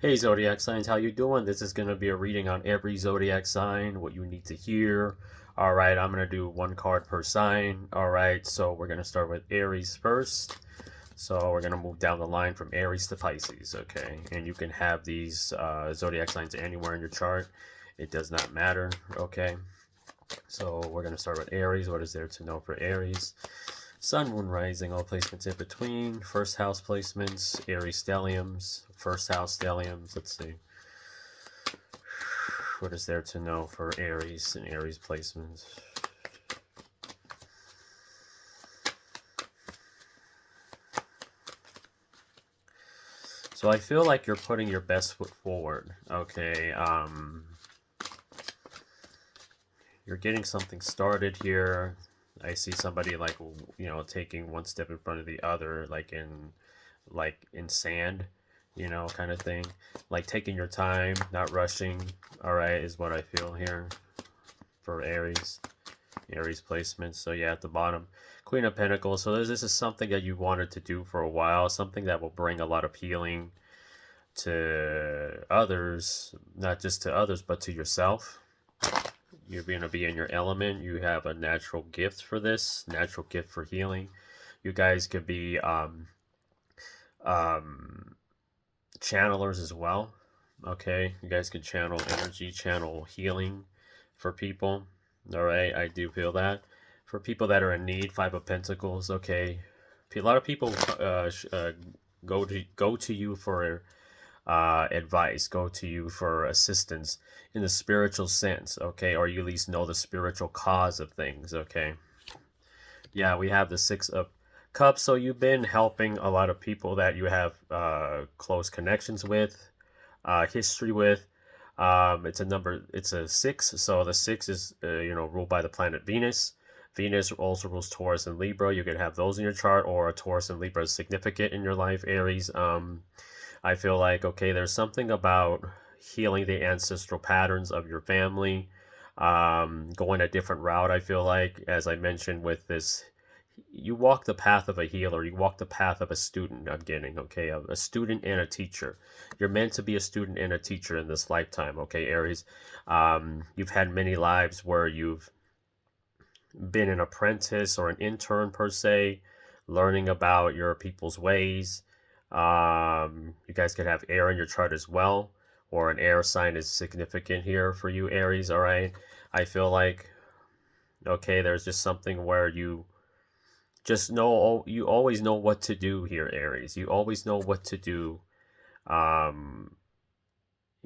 Hey Zodiac signs, how you doing? This is going to be a reading on every Zodiac sign, what you need to hear. All right, I'm going to do one card per sign. All right, so we're going to start with Aries first. So we're going to move down the line from Aries to Pisces, okay? And you can have these Zodiac signs anywhere in your chart. It does not matter, okay? So we're going to start with Aries. What is there to know for Aries? Sun, Moon, Rising, all placements in between. First house placements, Aries stelliums, first house stelliums. Let's see. What is there to know for Aries and Aries placements? So I feel like you're putting your best foot forward, okay? You're getting something started here. I see somebody like, you know, taking one step in front of the other, like in sand, you know, kind of thing. Like taking your time, not rushing, all right, is what I feel here for Aries placements. So yeah, at the bottom, Queen of Pentacles. So this is something that you wanted to do for a while, something that will bring a lot of healing to others, not just to others, but to yourself. You're going to be in your element. You have a natural gift for this, natural gift for healing. You guys could be channelers as well. Okay, you guys can channel energy, channel healing for people. All right, I do feel that. For people that are in need, Five of Pentacles. Okay, a lot of people go to you for advice, go to you for assistance in the spiritual sense, okay, or you at least know the spiritual cause of things, okay. Yeah, we have the Six of Cups, so you've been helping a lot of people that you have close connections with, history with. It's a six, so the six is ruled by the planet Venus. Venus also rules Taurus and Libra. You could have those in your chart, or Taurus and Libra is significant in your life, Aries. I feel like, okay, there's something about healing the ancestral patterns of your family, going a different route. I feel like, as I mentioned with this, you walk the path of a healer, you walk the path of a student. I'm getting, okay, a student and a teacher. You're meant to be a student and a teacher in this lifetime, okay, Aries. You've had many lives where you've been an apprentice or an intern per se, learning about your people's ways. You guys could have air in your chart as well, or an air sign is significant here for you, Aries. All right, I feel like, okay, there's just something where you just know, you always know what to do here, Aries. You always know what to do,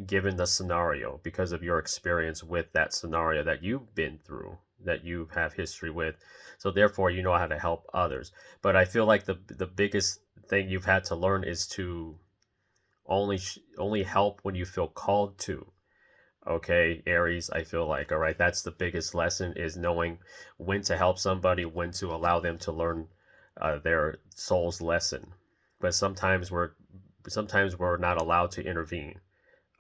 given the scenario, because of your experience with that scenario that you've been through, that you have history with. So therefore, you know how to help others. But I feel like the biggest thing you've had to learn is to only help when you feel called to. Okay, Aries, I feel like, all right, that's the biggest lesson, is knowing when to help somebody, when to allow them to learn their soul's lesson. But sometimes we're not allowed to intervene.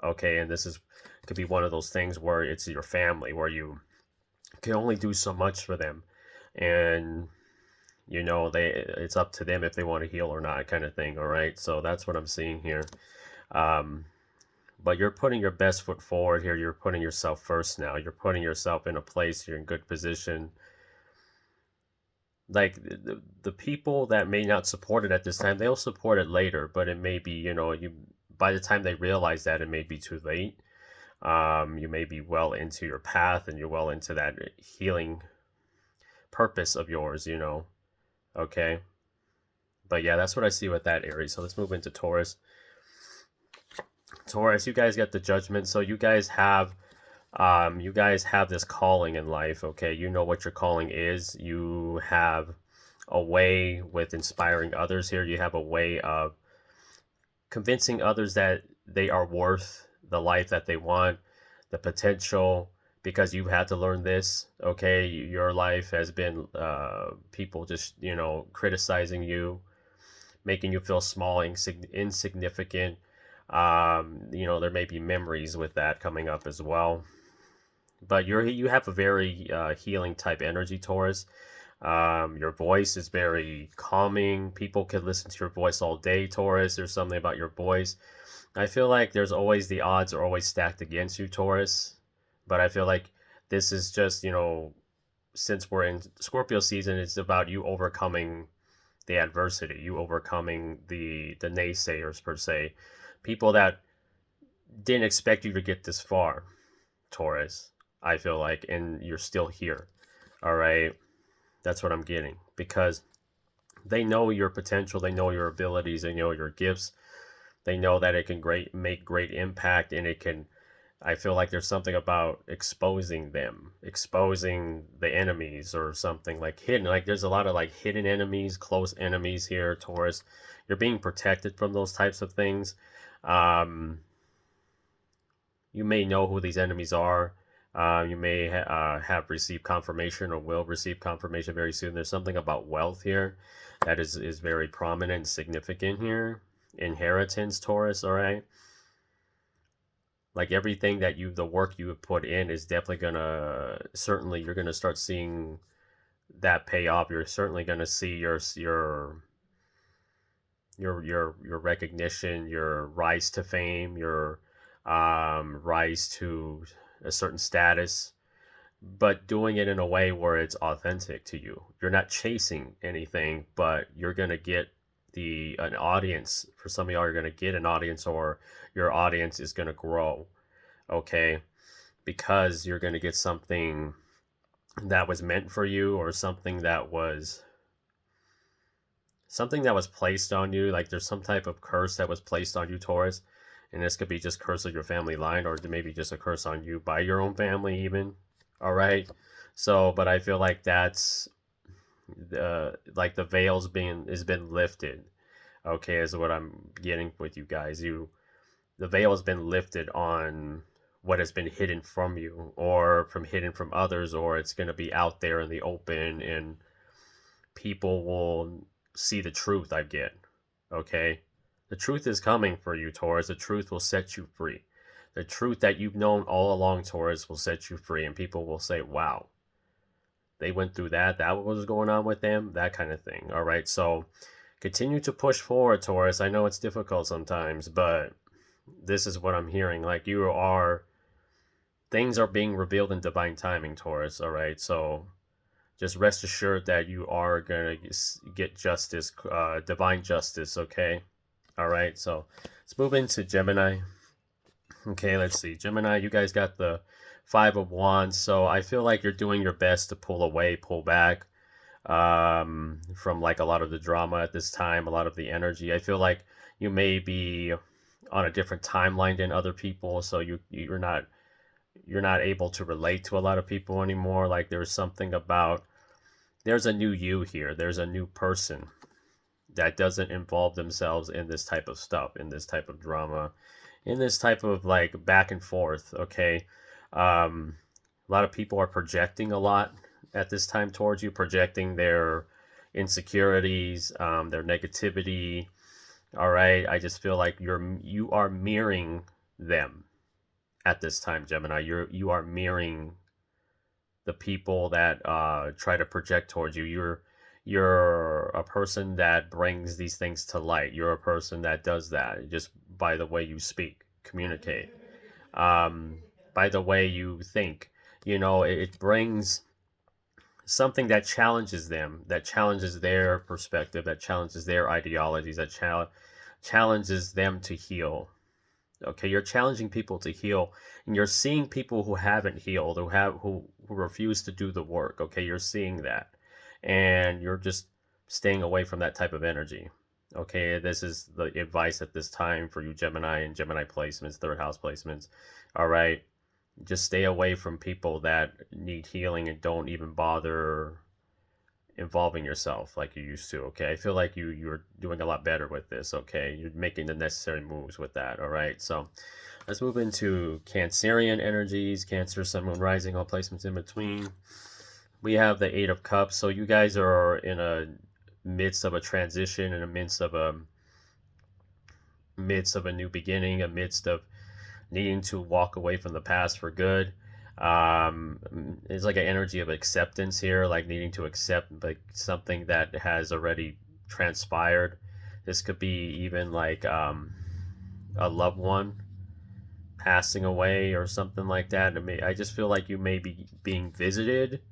Okay, and this is could be one of those things where it's your family, where you can only do so much for them, and it's up to them if they want to heal or not, kind of thing. All right, so that's what I'm seeing here. But you're putting your best foot forward here. You're putting yourself first now. You're putting yourself in a place, you're in good position. Like the people that may not support it at this time, they'll support it later, but it may be, by the time they realize that, it may be too late. You may be well into your path, and you're well into that healing purpose of yours, okay. But yeah, that's what I see with that, Aries. So let's move into Taurus. Taurus, you guys got the Judgment. So you guys have this calling in life, okay? You know what your calling is. You have a way with inspiring others here. You have a way of convincing others that they are worth the life that they want, the potential, because you've had to learn this, okay? Your life has been people just, criticizing you, making you feel small, insignificant. There may be memories with that coming up as well. But you have a very healing type energy, Taurus. Your voice is very calming. People can listen to your voice all day, Taurus. There's something about your voice. I feel like there's always the odds are always stacked against you, Taurus. But I feel like this is just, since we're in Scorpio season, it's about you overcoming the adversity, you overcoming the naysayers per se, people that didn't expect you to get this far, Taurus. I feel like, and you're still here. All right, that's what I'm getting, because they know your potential, they know your abilities, they know your gifts, they know that it can make great impact, and it can. I feel like there's something about exposing them, exposing the enemies or something like hidden. Like there's a lot of like hidden enemies, close enemies here, Taurus. You're being protected from those types of things. Um, you may know who these enemies are. You may have received confirmation or will receive confirmation very soon. There's something about wealth here that is very prominent and significant here. Inheritance, Taurus, all right? Like everything that the work you have put in is definitely certainly you're gonna start seeing that pay off. You're certainly gonna see your recognition, your rise to fame, your rise to a certain status, but doing it in a way where it's authentic to you. You're not chasing anything, but you're gonna get an audience. For some of y'all, you're gonna get an audience, or your audience is gonna grow. Okay, because you're gonna get something that was meant for you, or something that was placed on you. Like there's some type of curse that was placed on you, Taurus, and this could be just curse of your family line, or maybe just a curse on you by your own family even. All right, so but I feel like that's like the veil's been lifted. Okay, is what I'm getting with you guys. The veil has been lifted on what has been hidden from you, or hidden from others, or it's going to be out there in the open, and people will see the truth. I get. Okay, the truth is coming for you, Taurus. The truth will set you free. The truth that you've known all along, Taurus, will set you free, and people will say, wow, they went through that was going on with them, that kind of thing. All right, so continue to push forward, Taurus. I know it's difficult sometimes, but this is what I'm hearing. Like things are being revealed in divine timing, Taurus. All right, so just rest assured that you are gonna get justice, divine justice. Okay, all right. So let's move into Gemini. Okay, let's see, Gemini. You guys got the Five of Wands, so I feel like you're doing your best to pull back from like a lot of the drama at this time, a lot of the energy. I feel like you may be on a different timeline than other people, so you're not able to relate to a lot of people anymore. Like there's something about, there's a new you here, there's a new person that doesn't involve themselves in this type of stuff, in this type of drama, in this type of like back and forth. Okay, a lot of people are projecting a lot at this time towards you, projecting their insecurities, their negativity. All right, I just feel like you are mirroring them at this time, Gemini. You are mirroring the people that try to project towards you. You're a person that brings these things to light. You're a person that does that just by the way you speak, communicate, by the way you think. It brings something that challenges them, that challenges their perspective, that challenges their ideologies, that challenges them to heal. Okay, you're challenging people to heal, and you're seeing people who haven't healed, who refuse to do the work. Okay, you're seeing that, and you're just staying away from that type of energy. Okay, this is the advice at this time for you, Gemini and Gemini placements, third house placements. All right, just stay away from people that need healing and don't even bother involving yourself like you used to. Okay, I feel like you're doing a lot better with this. Okay, you're making the necessary moves with that. All right, so let's move into Cancerian energies. Cancer, Sun, Moon, Rising, all placements in between. We have the Eight of Cups. So you guys are in a midst of a transition, in a midst of a new beginning, a midst of needing to walk away from the past for good. It's like an energy of acceptance here, like needing to accept like something that has already transpired. This could be even like a loved one passing away or something like that. I just feel like you may be being visited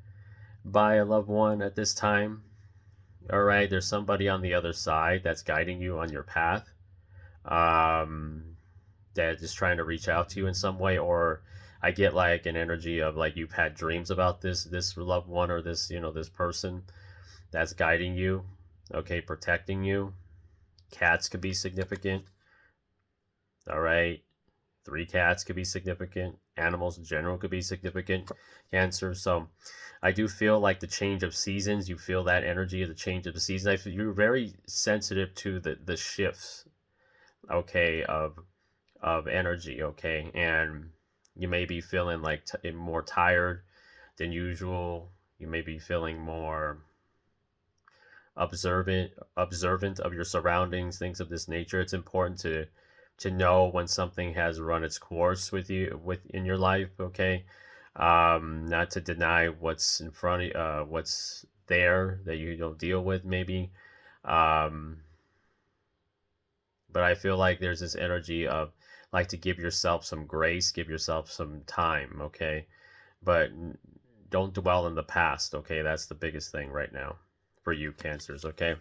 by a loved one at this time. All right, there's somebody on the other side that's guiding you on your path. Um, that is trying to reach out to you in some way, or I get like an energy of like you've had dreams about this loved one or this this person that's guiding you, okay, protecting you. Cats could be significant. All right, three cats could be significant. Animals in general could be significant. Cancer. So I do feel like the change of seasons. You feel that energy of the change of the season. You're very sensitive to the shifts, okay, of energy, okay, and you may be feeling like more tired than usual. You may be feeling more observant of your surroundings, things of this nature. It's important to know when something has run its course with you in your life, okay. Not to deny what's in front of what's there that you don't deal with maybe. um, but I feel like there's this energy of like to give yourself some grace, give yourself some time, okay? But don't dwell in the past, okay? That's the biggest thing right now for you, Cancers, okay?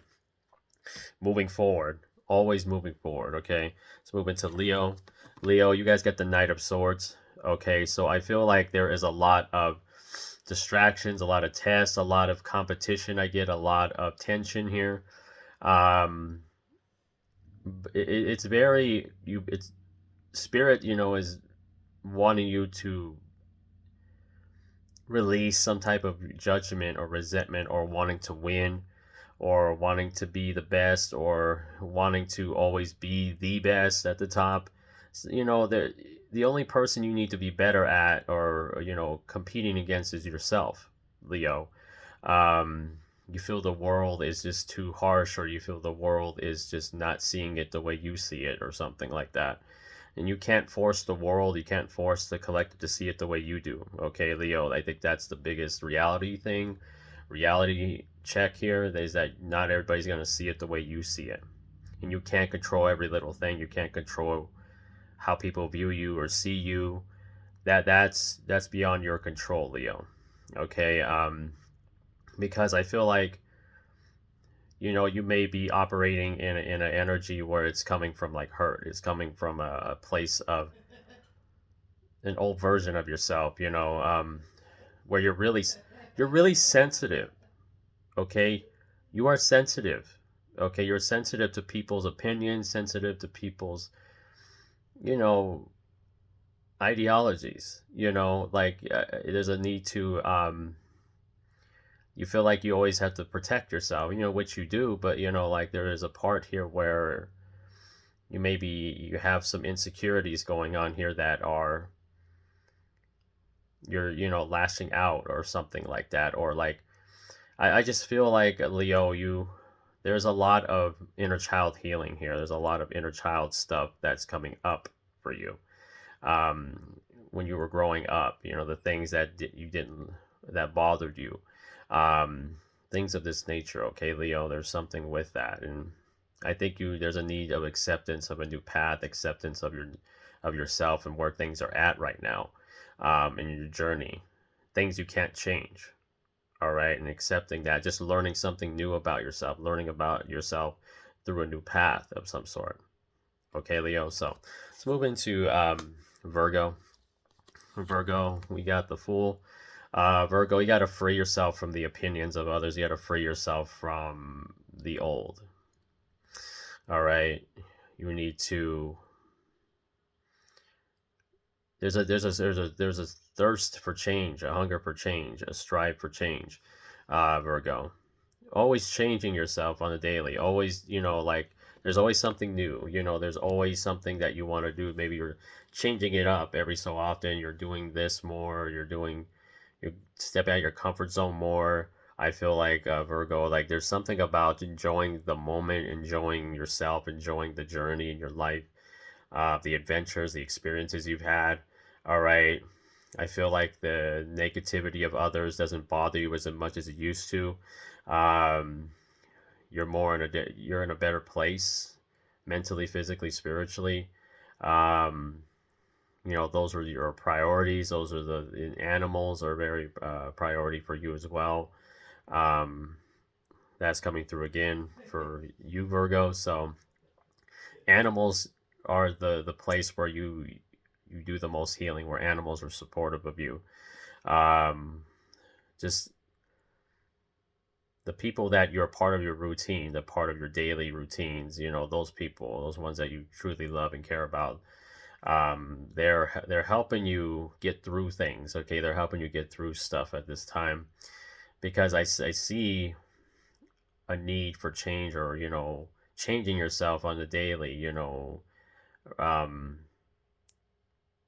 Moving forward, always moving forward, okay? Let's move into Leo. Leo, you guys get the Knight of Swords, okay? So I feel like there is a lot of distractions, a lot of tests, a lot of competition. I get a lot of tension here. Um, it's very it's spirit, is wanting you to release some type of judgment or resentment, or wanting to win, or wanting to be the best, or wanting to always be the best at the top. So, the only person you need to be better at, or competing against, is yourself, Leo. um, you feel the world is just too harsh, or you feel the world is just not seeing it the way you see it, or something like that. And you can't force the world, you can't force the collective to see it the way you do, okay, Leo. I think that's the biggest reality check here, is that not everybody's going to see it the way you see it. And you can't control every little thing. You can't control how people view you or see you. That's beyond your control, Leo, okay. Because I feel like you may be operating in an energy where it's coming from like hurt. It's coming from a place of an old version of yourself, where you're really sensitive, okay. You are sensitive, okay. You're sensitive to people's opinions, sensitive to people's you know ideologies, like there's a need to you feel like you always have to protect yourself, which you do, but like there is a part here where you have some insecurities going on here that are you're lashing out or something like that, or like I just feel like, Leo, there's a lot of inner child healing here. There's a lot of inner child stuff that's coming up for you. When you were growing up, the things you didn't that bothered you, um, things of this nature. Okay, Leo, there's something with that, and I think there's a need of acceptance of a new path, acceptance of yourself and where things are at right now, in your journey, things you can't change. All right, and accepting that, just learning something new about yourself, learning about yourself through a new path of some sort. Okay, Leo. So let's move into Virgo. Virgo, we got the Fool. Virgo, you got to free yourself from the opinions of others. You got to free yourself from the old. All right, you need to. There's a thirst for change, a hunger for change, a strive for change. Virgo, always changing yourself on a daily. Always, like there's always something new. There's always something that you want to do. Maybe you're changing it up every so often. You're doing this more. You're stepping out of your comfort zone more. I feel like, Virgo, like there's something about enjoying the moment, enjoying yourself, enjoying the journey in your life, the adventures, the experiences you've had. All right. I feel like the negativity of others doesn't bother you as much as it used to. Um, you're more in you're in a better place mentally, physically, spiritually. Um, those are your priorities. Those are the animals are very priority for you as well. Um, that's coming through again for you, Virgo. So animals are the place where you do the most healing, where animals are supportive of you. Um, just the people that you're part of your routine, the part of your daily routines, those people, those ones that you truly love and care about, they're helping you get through things. Okay, they're helping you get through stuff at this time, because I see a need for change, or changing yourself on the daily, um,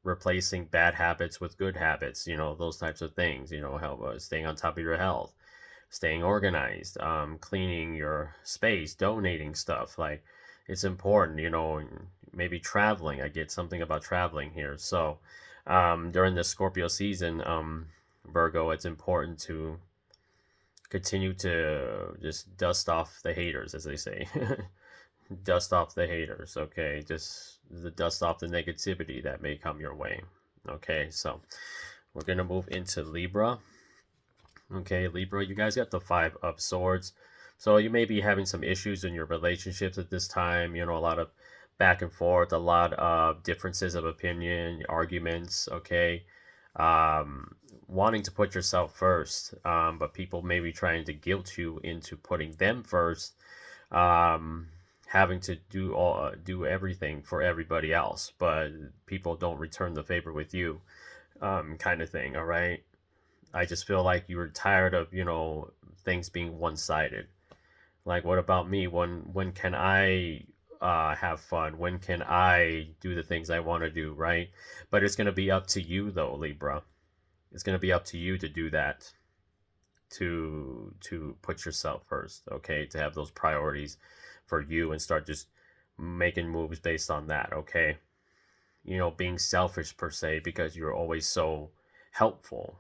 replacing bad habits with good habits, those types of things, help staying on top of your health, staying organized, cleaning your space, donating stuff. Like, it's important, maybe traveling. I get something about traveling here. So during the Scorpio season, Virgo, it's important to continue to just dust off the haters, as they say. Dust off the haters, okay? Just the dust off the negativity that may come your way. Okay, so we're gonna move into Libra. Okay, Libra, you guys got the Five of Swords. So you may be having some issues in your relationships at this time, a lot of back and forth, a lot of differences of opinion, arguments, okay? Wanting to put yourself first, but people may be trying to guilt you into putting them first, having to do everything for everybody else, but people don't return the favor with you, kind of thing, all right? I just feel like you were tired of, things being one-sided. Like, what about me? When can I have fun? When can I do the things I want to do, right? But it's going to be up to you, though, Libra. It's going to be up to you to do that, to put yourself first, okay? To have those priorities for you and start just making moves based on that, okay? Being selfish per se, because you're always so helpful.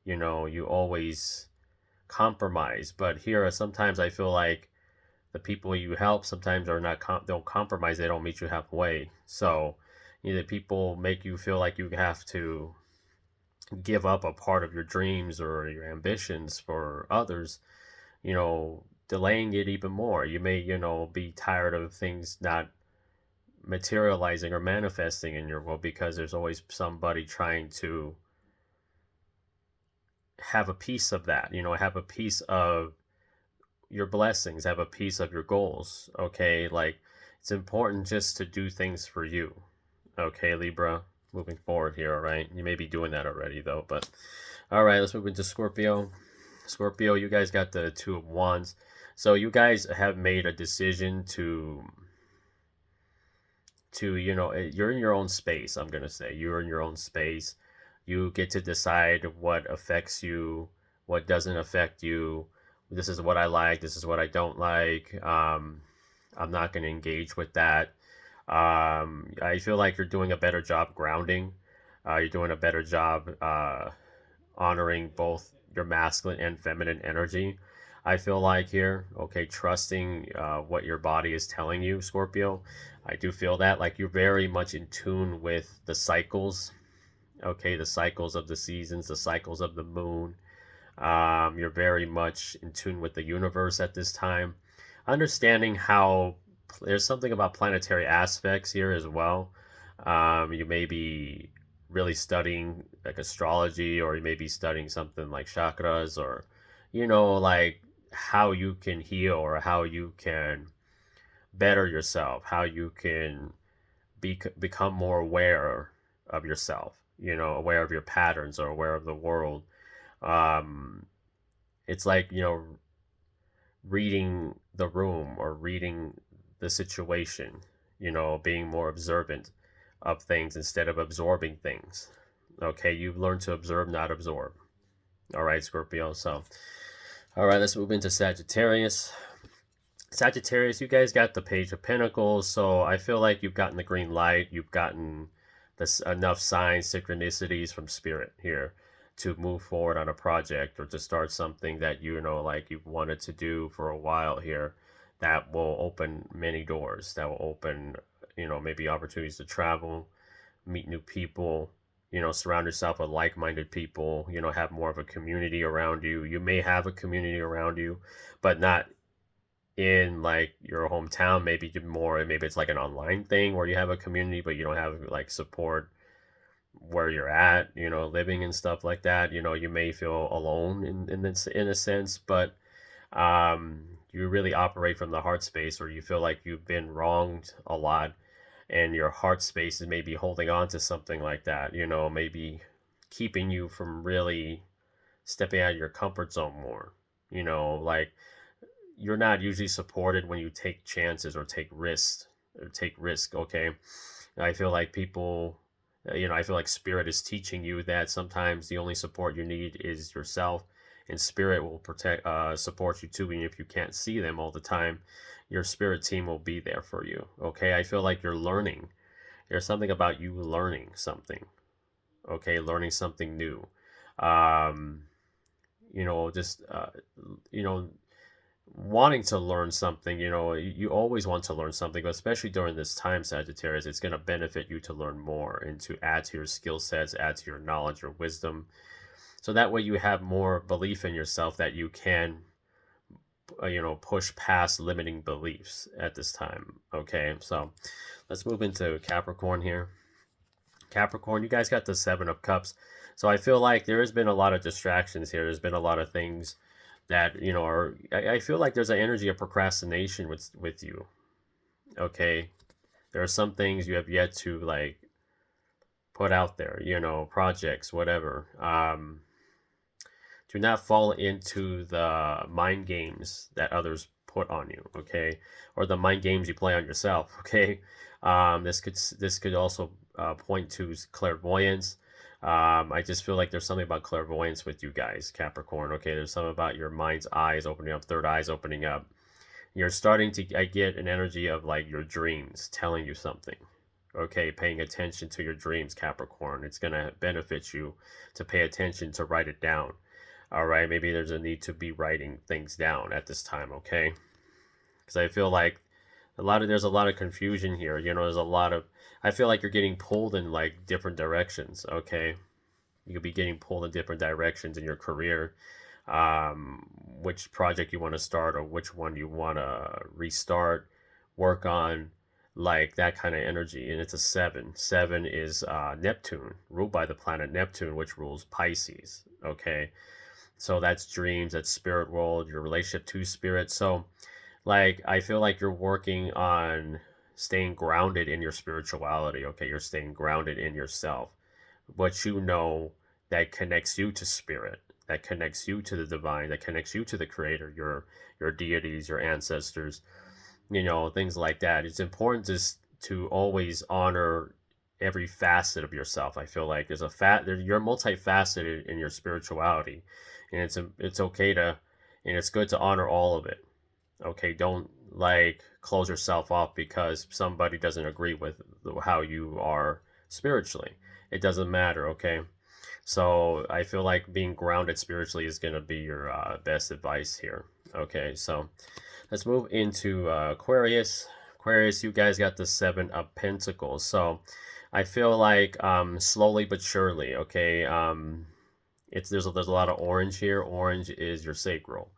You always compromise. But here, sometimes I feel like the people you help sometimes are not don't compromise. They don't meet you halfway. So either people make you feel like you have to give up a part of your dreams or your ambitions for others, delaying it even more. You may, be tired of things not materializing or manifesting in your world, because there's always somebody trying to have a piece of that, have a piece of your blessings, have a piece of your goals, okay? Like, it's important just to do things for you, okay, Libra, moving forward here, all right? You may be doing that already, though, but all right, let's move into Scorpio. Scorpio, you guys got the Two of Wands. So you guys have made a decision to you're in your own space. I'm gonna say you're in your own space. You get to decide what affects you, what doesn't affect you. This is what I like, this is what I don't like. I'm not going to engage with that. I feel like you're doing a better job grounding. You're doing a better job honoring both your masculine and feminine energy. I feel like here, okay, trusting what your body is telling you, Scorpio. I do feel that, like, you're very much in tune with the cycles, okay, the cycles of the seasons, the cycles of the moon. You're very much in tune with the universe at this time. Understanding how there's something about planetary aspects here as well. You may be really studying like astrology, or you may be studying something like chakras, or, like how you can heal, or how you can better yourself, how you can become more aware of yourself, aware of your patterns, or aware of the world. um, it's like, reading the room, or reading the situation, being more observant of things instead of absorbing things. Okay, you've learned to observe, not absorb. All right, Scorpio. So, all right, let's move into Sagittarius. Sagittarius, you guys got the Page of Pentacles. So I feel like you've gotten the green light. You've gotten this enough signs, synchronicities from spirit here to move forward on a project or to start something that like you've wanted to do for a while here, that will open many doors, that will open maybe opportunities to travel, meet new people, surround yourself with like-minded people, have more of a community around you. You may have a community around you, but not in like your hometown. Maybe it's like an online thing where you have a community but you don't have like support where you're at, living and stuff like that. You may feel alone in a sense, but you really operate from the heart space, or you feel like you've been wronged a lot and your heart space is maybe holding on to something like that, maybe keeping you from really stepping out of your comfort zone more. Like, you're not usually supported when you take chances or take risk. Okay, I feel like people, I feel like spirit is teaching you that sometimes the only support you need is yourself, and spirit will support you too. Even if you can't see them all the time, your spirit team will be there for you. Okay, I feel like you're learning. There's something about you learning something. Okay, learning something new. Um, just wanting to learn something. You always want to learn something, but especially during this time, Sagittarius, it's going to benefit you to learn more and to add to your skill sets, add to your knowledge or wisdom, so that way you have more belief in yourself that you can push past limiting beliefs at this time. Okay, so let's move into Capricorn here. Capricorn, you guys got the Seven of Cups. So I feel like there has been a lot of distractions here. There's been a lot of things that are. I feel like there's an energy of procrastination with you. Okay, there are some things you have yet to like put out there. Projects, whatever. Do not fall into the mind games that others put on you. Okay, or the mind games you play on yourself. Okay, this could also point to clairvoyance. I just feel like there's something about clairvoyance with you guys, Capricorn. Okay, there's something about your mind's eyes opening up, third eyes opening up. You're starting to, I get an energy of like your dreams telling you something. Okay, paying attention to your dreams, Capricorn. It's going to benefit you to pay attention, to write it down. All right, maybe there's a need to be writing things down at this time, okay? Because I feel like there's a lot of confusion here. I feel like you're getting pulled in like different directions. Okay, you could be getting pulled in different directions in your career. Which project you want to start, or which one you want to restart, work on, like that kind of energy. And it's a 7. 7 is Neptune, ruled by the planet Neptune, which rules Pisces. Okay, so that's dreams, that's spirit world, your relationship to spirit. So like, I feel like you're working on staying grounded in your spirituality. Okay, you're staying grounded in yourself, what that connects you to spirit, that connects you to the divine, that connects you to the creator, your deities, your ancestors, things like that. It's important to always honor every facet of yourself. I feel like you're multifaceted in your spirituality, and it's okay to, and it's good to honor all of it. Okay, don't like close yourself off because somebody doesn't agree with how you are spiritually. It doesn't matter. Okay, so I feel like being grounded spiritually is going to be your best advice here. Okay, so let's move into Aquarius. Aquarius, you guys got the 7 of Pentacles. So I feel like slowly but surely. Okay, there's a lot of orange here. Orange is your sacral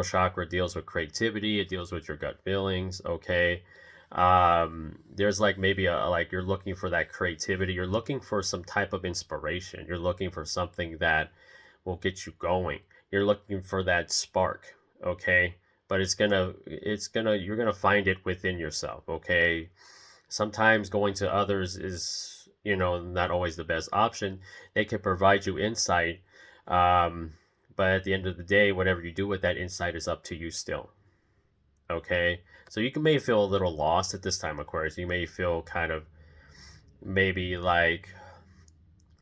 chakra, deals with creativity. It deals with your gut feelings. Okay, there's like maybe like you're looking for that creativity, you're looking for some type of inspiration, you're looking for something that will get you going, you're looking for that spark. Okay, but you're gonna find it within yourself. Okay, sometimes going to others is not always the best option. They can provide you insight, but at the end of the day, whatever you do with that insight is up to you still. Okay, so you may feel a little lost at this time, Aquarius. You may feel kind of maybe like,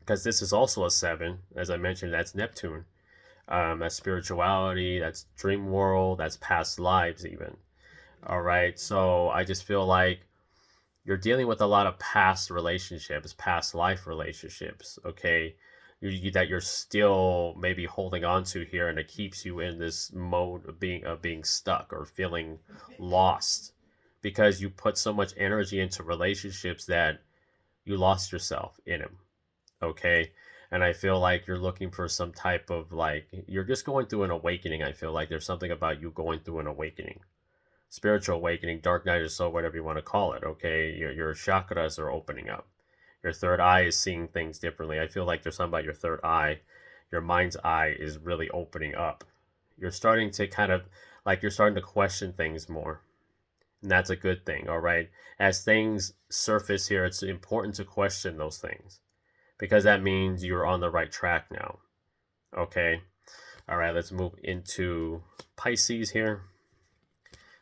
because this is also a 7, as I mentioned, that's Neptune. That's spirituality, that's dream world, that's past lives even. All right, so I just feel like you're dealing with a lot of past relationships, past life relationships, okay? That you're still maybe holding on to here, and it keeps you in this mode of being stuck or feeling lost because you put so much energy into relationships that you lost yourself in them, okay? And I feel like you're looking for some type of like you're just going through an awakening. I feel like there's something about you going through an awakening, spiritual awakening, dark night of soul, whatever you want to call it. Okay, your chakras are opening up. Your third eye is seeing things differently. I feel like there's something about your third eye. Your mind's eye is really opening up. You're starting to kind of like you're starting to question things more. And that's a good thing, all right? As things surface here, it's important to question those things because that means you're on the right track now. Okay? All right, let's move into Pisces here.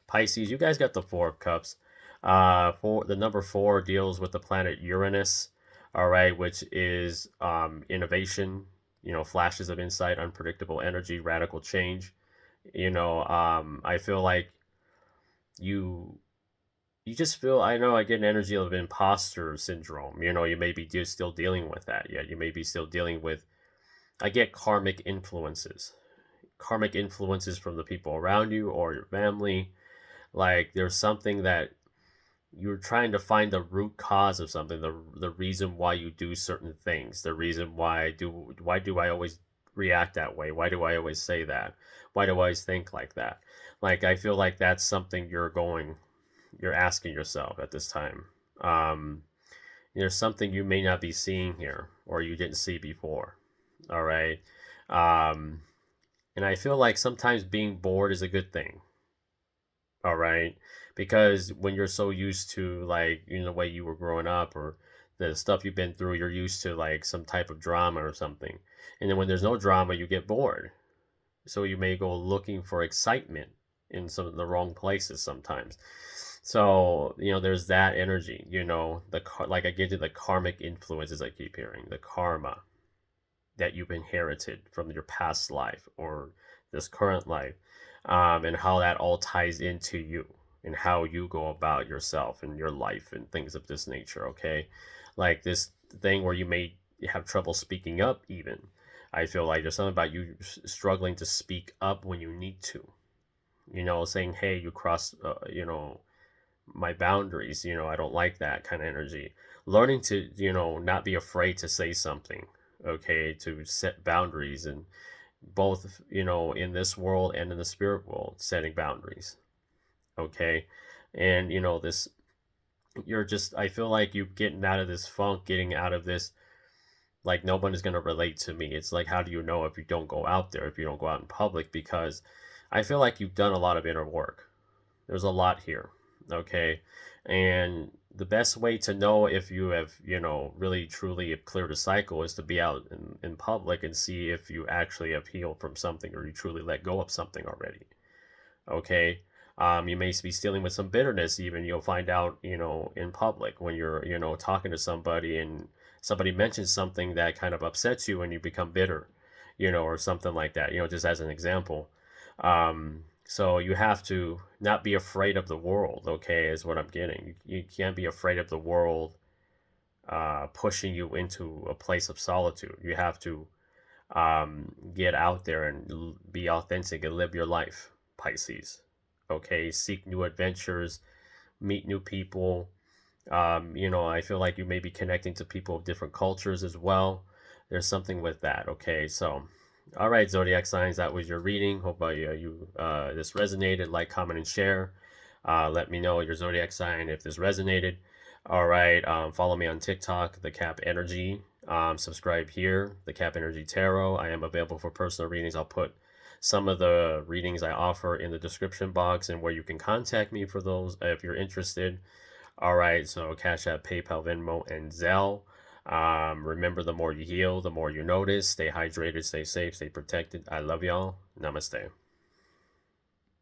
Pisces, you guys got the Four of Cups. The number 4 deals with the planet Uranus, all right, which is innovation, flashes of insight, unpredictable energy, radical change. I feel like you you just feel, I know I get an energy of imposter syndrome. You may be still dealing with that yet. You may be still dealing with, I get karmic influences from the people around you or your family. Like there's something that you're trying to find the root cause of something, the reason why you do certain things, the reason why do I always react that way? Why do I always say that? Why do I always think like that? Like I feel like that's something you're asking yourself at this time. Um, there's something you may not be seeing here or you didn't see before. All right. Um, and I feel like sometimes being bored is a good thing. All right. Because when you're so used to like, the way you were growing up or the stuff you've been through, you're used to like some type of drama or something. And then when there's no drama, you get bored. So you may go looking for excitement in some of the wrong places sometimes. So, there's that energy, like I get to the karmic influences I keep hearing, the karma that you've inherited from your past life or this current life, and how that all ties into you and how you go about yourself and your life and things of this nature. Okay, like this thing where you may have trouble speaking up. Even I feel like there's something about you struggling to speak up when you need to. Saying, "Hey, you crossed, my boundaries. I don't like that kind of energy." Learning to, not be afraid to say something, okay, to set boundaries, and both, in this world and in the spirit world, setting boundaries, okay. And this, I feel like you're getting out of this funk, getting out of this, like no one is going to relate to me. It's like, how do you know if you don't go out there, if you don't go out in public? Because I feel like you've done a lot of inner work. There's a lot here, okay. And the best way to know if you have, really truly cleared a cycle is to be out in public and see if you actually have healed from something or you truly let go of something already, okay. You may be dealing with some bitterness. Even you'll find out, in public when you're, talking to somebody and somebody mentions something that kind of upsets you and you become bitter, or something like that, just as an example. So you have to not be afraid of the world, okay, is what I'm getting. You can't be afraid of the world pushing you into a place of solitude. You have to get out there and be authentic and live your life, Pisces. Okay, seek new adventures, meet new people. I feel like you may be connecting to people of different cultures as well. There's something with that, okay? So, all right, Zodiac signs, that was your reading. Hope this resonated. Like, comment, and share. Let me know your Zodiac sign if this resonated. All right, follow me on TikTok, The Cap Energy. Subscribe here, The Cap Energy Tarot. I am available for personal readings. I'll put some of the readings I offer in the description box and where you can contact me for those if you're interested. All right, so Cash App, PayPal, Venmo, and Zelle. Remember, the more you heal, the more you notice. Stay hydrated, stay safe, stay protected. I love y'all. Namaste.